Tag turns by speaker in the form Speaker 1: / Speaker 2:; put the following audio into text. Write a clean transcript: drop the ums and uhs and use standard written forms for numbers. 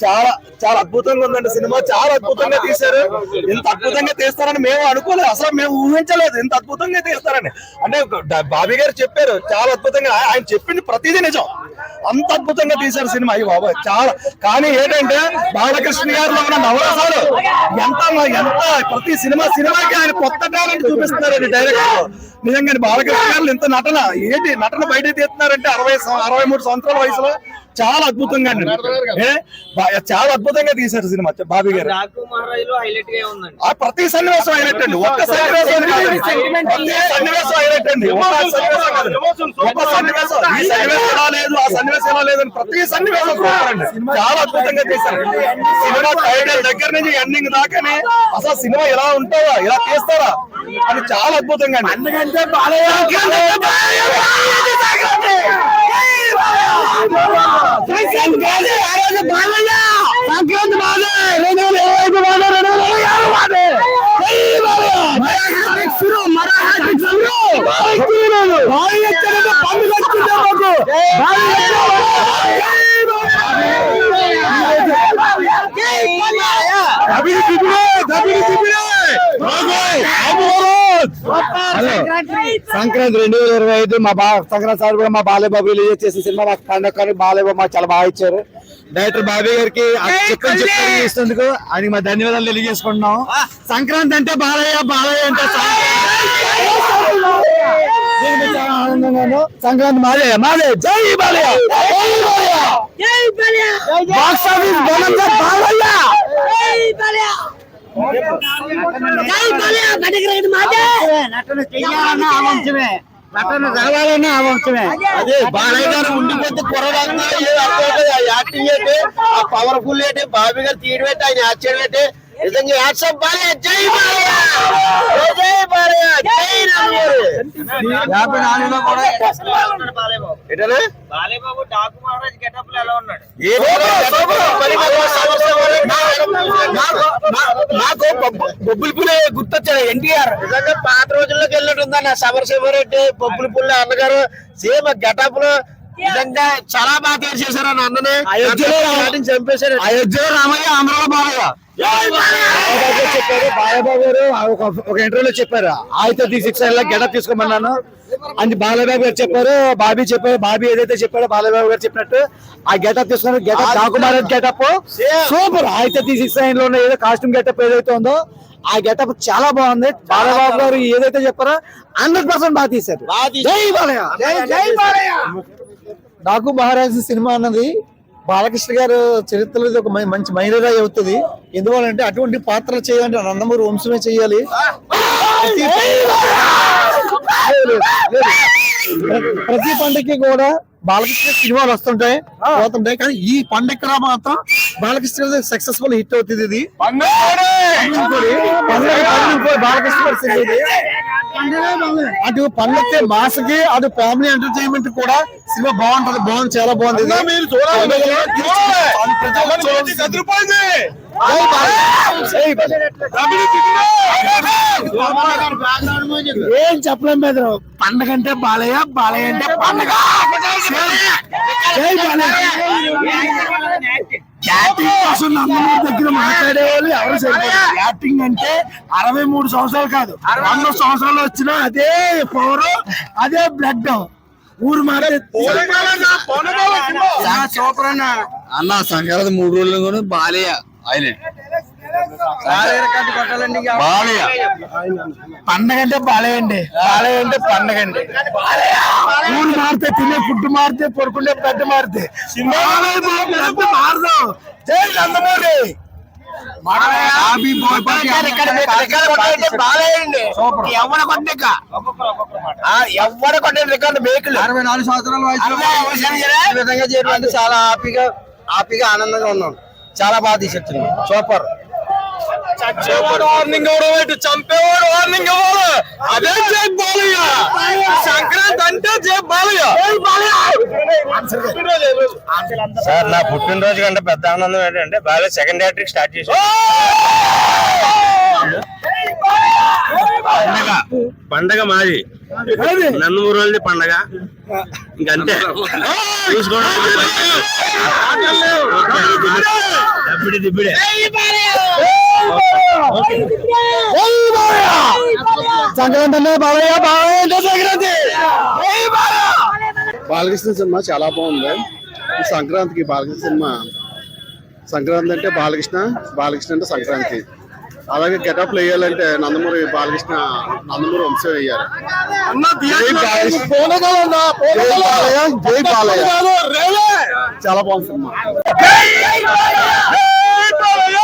Speaker 1: చాలా చాలా అద్భుతంగా ఉందండి సినిమా. చాలా అద్భుతంగా తీశారు. ఇంత అద్భుతంగా తీస్తారని మేము అనుకోలేదు, అసలు మేము ఊహించలేదు ఇంత అద్భుతంగా తీస్తారని. అంటే బాబీ గారు చెప్పారు చాలా అద్భుతంగా, ఆయన చెప్పింది ప్రతిదీ నిజం. అంత అద్భుతంగా తీశారు సినిమా. అయ్యి బాబా చాలా. కానీ ఏంటంటే బాలకృష్ణ గారిలో ఉన్న నవరసాలు ఎంత ఎంత ప్రతి సినిమాకి ఆయన కొత్త టాలెంట్ చూపిస్తున్నారండి డైరెక్టర్. నిజంగా బాలకృష్ణ గారు ఇంత నటన బయట తీస్తున్నారంటే 63 సంవత్సరాల వయసులో చాలా అద్భుతంగా అండి. చాలా అద్భుతంగా తీశారు సినిమా బాబీ గారు. ప్రతి సన్నివేశం హైలైట్ అండి. ఒక్క సన్నివేశం హైలైట్ అండి. ఒక్క సన్నివేశం ఈ సన్నివేశం ఎలా లేదు, ఆ సన్నివేశం ఎలా లేదు అని ప్రతి సన్నివేశం చూడాలండి. చాలా అద్భుతంగా తీశారు సినిమా. టైటిల్ దగ్గర నుంచి ఎండింగ్ దాకానే అసలు సినిమా ఎలా ఉంటుందా, ఎలా తీస్తారా అని చాలా అద్భుతంగా అండి.
Speaker 2: సంక్రాంతి 2025 మా సంక్రాంతి సార్ కూడా మా బాలయ్య బాబు రిలీజ్ చేసిన సినిమా మాకు పండుగ, కానీ బాలయ్య బాబు మాకు చాలా బాగా ఇచ్చారు. డైరెక్టర్ బాబీ గారికి ఇస్తున్నందుకు ఆయనకి మా ధన్యవాదాలు తెలియజేసుకుంటున్నాం. సంక్రాంతి అంటే బాలయ్య, బాలయ్య అంటే చాలా ఆనందంగాను. సంక్రాంతి మాదే జై బాలయ్య, బాక్స్ ఆఫీస్ బాలయ్య. నటన జరగాలన్నా ఆ వంశమే. అదే బాలయ్య గారు ఉండిపోతే పొరదాకా యాక్టింగ్ ఏంటి, ఆ పవర్ఫుల్ ఏంటి, బాబీ గారు తీయడం ఏంటి, ఆయన యాక్షన్ ఏంటి, నిజంగా యాక్షన్ బాలయ్య. జై బాలయ్య, జై బాలయ్య, జై నందమూరి. 54లో కూడా బాలయ్యబాబు డాకు మహారాజ్ గెటప్ లో ఎలా ఉన్నాడు? నాకు బొబ్బుల పులి గుర్తొచ్చాడు ఎన్టీఆర్. నిజంగా పాత రోజుల్లోకి వెళ్ళినట్టుందా సమరశివరెడ్డి, బొబ్బుల పుల్లి అన్నగారు సేమ్ గెటప్ లో. నిజంగా చాలా బాగా తయారు చేశారు అని అన్ననే. చంపేశారు. అయోధ్యలో రామయ్య, ఆంధ్రలో బాలయ్య చెప్పారు. బాలయ్యబాబు గారు ఒక ఇంటర్వ్యూలో చెప్పారు, ఆయనతో 6 గెటప్ తీసుకోమన్నాను అని బాలయ్యబాబు గారు చెప్పారు. బాబీ చెప్పారు, బాబీ ఏదైతే చెప్పారో బాలయ్యబాబు గారు చెప్పినట్టు ఆ గెటప్ తీసుకున్నారు. గెటప్ డాకుమార్ గెటప్ సూపర్. ఆయనతో 6 లో ఉన్న ఏదో కాస్ట్యూమ్ గెటప్ ఏదైతే ఉందో ఆ గెటప్ చాలా బాగుంది. బాలయ్యబాబు గారు ఏదైతే చెప్పారో 100% బాగా తీశారు. జై బాలయ్య, జై బాలయ్య. డాకు మహారాజ్ సినిమా అన్నది బాలకృష్ణ గారు చరిత్రలో ఒక మంచి మైలురాయి అవుతుంది. ఎందువల్లంటే అటువంటి పాత్రలు చేయాలంటే నందమూరి వంశమే చేయాలి. ప్రతి పండుగకి కూడా బాలకృష్ణ సినిమాలు వస్తుంటాయి, పోతుంటాయి, కానీ ఈ పండుగ మాత్రం బాలకృష్ణ సక్సెస్ఫుల్ హిట్ అవుతుంది. ఇది బాలకృష్ణ అటు పండుగ మాసకి, అటు ఫ్యామిలీ ఎంటర్టైన్మెంట్ కూడా సినిమా బాగుంటది. చాలా బాగుంది. ఏం చెప్పలేం మీద పండగ అంటే బాలయ్య, బాలయ్య అంటే పండగ. యాక్టింగ్ కోసం నందమూరి దగ్గర మాట్లాడేవాళ్ళు ఎవరు సరిపోతారు. యాక్టింగ్ అంటే 63 సంవత్సరాలు కాదు, 100 సంవత్సరాలు వచ్చినా అదే పవర్, అదే బ్లడ్. ఊరు మారే సూపర్ అన్న. సంక్రాంతి 3 రోజులు బాలయ్య పండగ అంటే బాలయ్య అండి. బాలయ్య అంటే పండగ అండి. ఊరు మారితే తినే ఫుడ్ మారితే, పడుకుంటే పెద్ద మారితే మారదు. జై నందమూరి. ఎవరు కొట్టే రికార్డు బేకులు 64 సంవత్సరాల వయసు విధంగా చేయడం చాలా హ్యాపీగా ఆనందంగా ఉన్నాం. చాలా బాగా తీసేస్తుంది. సూపర్. చంపేవాడు వార్నింగ్ ఇవ్వాలి. అదే జై బాలయ్య. సంక్రాంతి అంటే జై బాలయ్య. సార్ నా పుట్టినరోజు కంటే పెద్ద ఆనందం ఏంటంటే బాలయ్య సెకండ్ హ్యాట్రిక్ స్టార్ట్ చేశారు.
Speaker 3: పండగ మాది నందమూరు రోజుది పండగ ఇంకంతే చూసుకోవడం దిబ్బిడే
Speaker 1: సంక్రాంతి అన్న బాలయ్య బాలయ్య సంక్రాంతి
Speaker 4: బాలకృష్ణ సినిమా చాలా బాగుంది. ఈ సంక్రాంతికి బాలకృష్ణ సినిమా, సంక్రాంతి అంటే బాలకృష్ణ, బాలకృష్ణ అంటే సంక్రాంతి. అలాగే గెటప్ వేయాలంటే నందమూరి బాలకృష్ణ, నందమూరి వంశం వేయాలి. జై బాలయ్య చాలా బాగుంది సినిమా.
Speaker 1: జై బాలయ్య